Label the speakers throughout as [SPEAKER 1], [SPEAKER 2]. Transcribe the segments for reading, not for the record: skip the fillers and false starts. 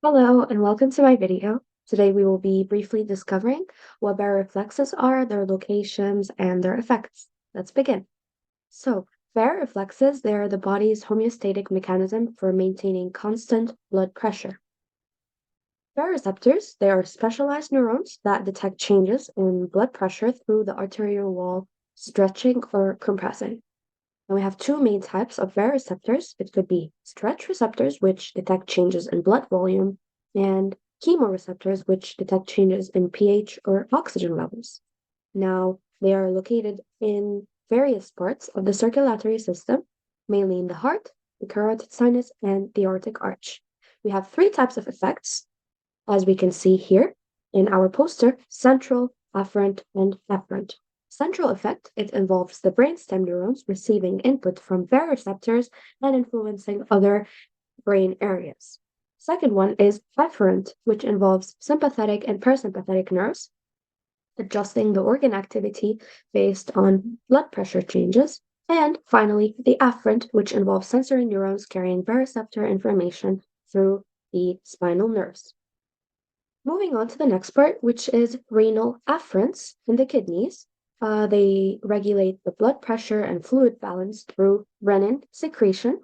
[SPEAKER 1] Hello and welcome to my video. Today we will be briefly discovering what baroreflexes are, their locations, and their effects. Let's begin. So, baroreflexes, they are the body's homeostatic mechanism for maintaining constant blood pressure. Baroreceptors, they are specialized neurons that detect changes in blood pressure through the arterial wall stretching or compressing. And we have two main types of baroreceptors. It could be stretch receptors, which detect changes in blood volume, and chemoreceptors, which detect changes in pH or oxygen levels. Now, they are located in various parts of the circulatory system, mainly in the heart, the carotid sinus, and the aortic arch. We have three types of effects, as we can see here in our poster: central, afferent, and efferent. Central effect, it involves the brainstem neurons receiving input from baroreceptors and influencing other brain areas. Second one is efferent, which involves sympathetic and parasympathetic nerves, adjusting the organ activity based on blood pressure changes. And finally, the afferent, which involves sensory neurons carrying baroreceptor information through the spinal nerves. Moving on to the next part, which is renal afferents in the kidneys. They regulate the blood pressure and fluid balance through renin secretion,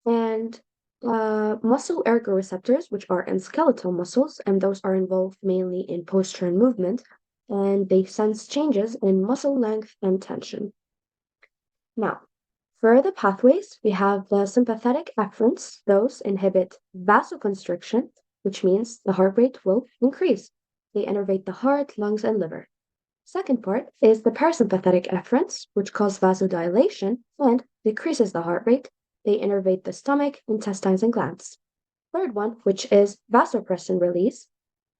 [SPEAKER 1] and muscle ergoreceptors, which are in skeletal muscles, and those are involved mainly in posture and movement, and they sense changes in muscle length and tension. Now, for the pathways, we have the sympathetic afferents. Those inhibit vasoconstriction, which means the heart rate will increase. They innervate the heart, lungs, and liver. Second part is the parasympathetic afferents, which cause vasodilation and decreases the heart rate. They innervate the stomach, intestines, and glands. Third one, which is vasopressin release,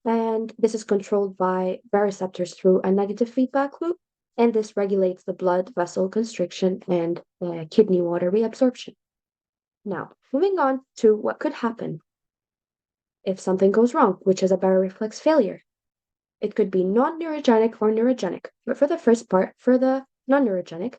[SPEAKER 1] and this is controlled by baroreceptors through a negative feedback loop, and this regulates the blood vessel constriction and kidney water reabsorption. Now, moving on to what could happen if something goes wrong, which is a baroreflex failure. It could be non-neurogenic or neurogenic, but for the first part, for the non-neurogenic,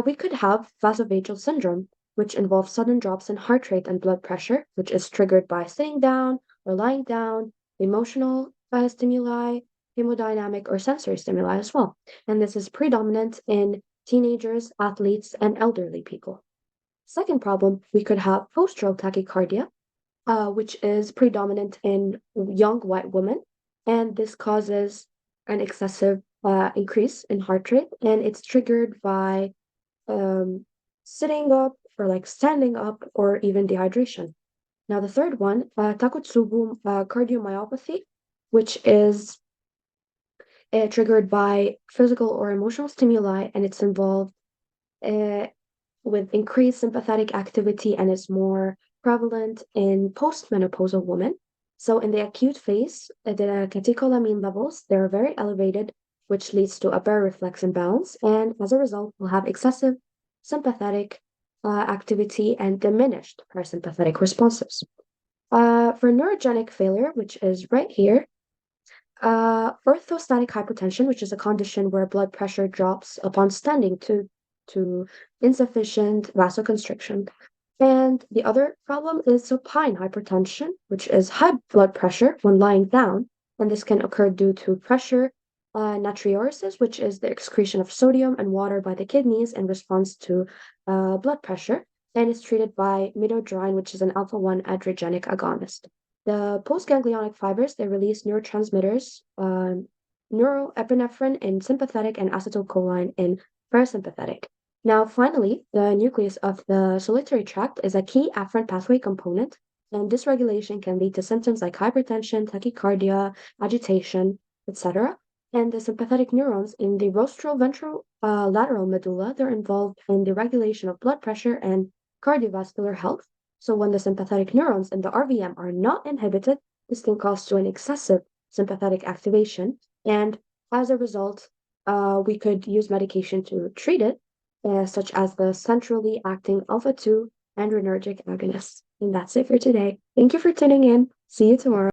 [SPEAKER 1] we could have vasovagal syndrome, which involves sudden drops in heart rate and blood pressure, which is triggered by sitting down or lying down, emotional stimuli, hemodynamic or sensory stimuli as well. And this is predominant in teenagers, athletes, and elderly people. Second problem, we could have postural tachycardia, which is predominant in young white women, and this causes an excessive increase in heart rate, and it's triggered by sitting up or like standing up or even dehydration. Now, the third one, Takotsubo cardiomyopathy, which is triggered by physical or emotional stimuli, and it's involved uh, with increased sympathetic activity and is more prevalent in postmenopausal women. So in the acute phase, the catecholamine levels, they're very elevated, which leads to a baroreflex imbalance, and as a result, we'll have excessive sympathetic activity and diminished parasympathetic responses. For neurogenic failure, which is right here, orthostatic hypertension, which is a condition where blood pressure drops upon standing to insufficient vasoconstriction. And the other problem is supine hypertension, which is high blood pressure when lying down, and this can occur due to pressure natriuresis, which is the excretion of sodium and water by the kidneys in response to blood pressure, and is treated by midodrine, which is an alpha-1 adrenergic agonist. The postganglionic fibers, they release neurotransmitters, neuroepinephrine in sympathetic and acetylcholine in parasympathetic. Now, finally, the nucleus of the solitary tract is a key afferent pathway component, and dysregulation can lead to symptoms like hypertension, tachycardia, agitation, etc. And the sympathetic neurons in the rostral-ventral lateral medulla, they're involved in the regulation of blood pressure and cardiovascular health. So when the sympathetic neurons in the RVM are not inhibited, this can cause to an excessive sympathetic activation, and as a result, we could use medication to treat it, such as the centrally acting alpha-2 adrenergic agonists. And that's it for today. Thank you for tuning in. See you tomorrow.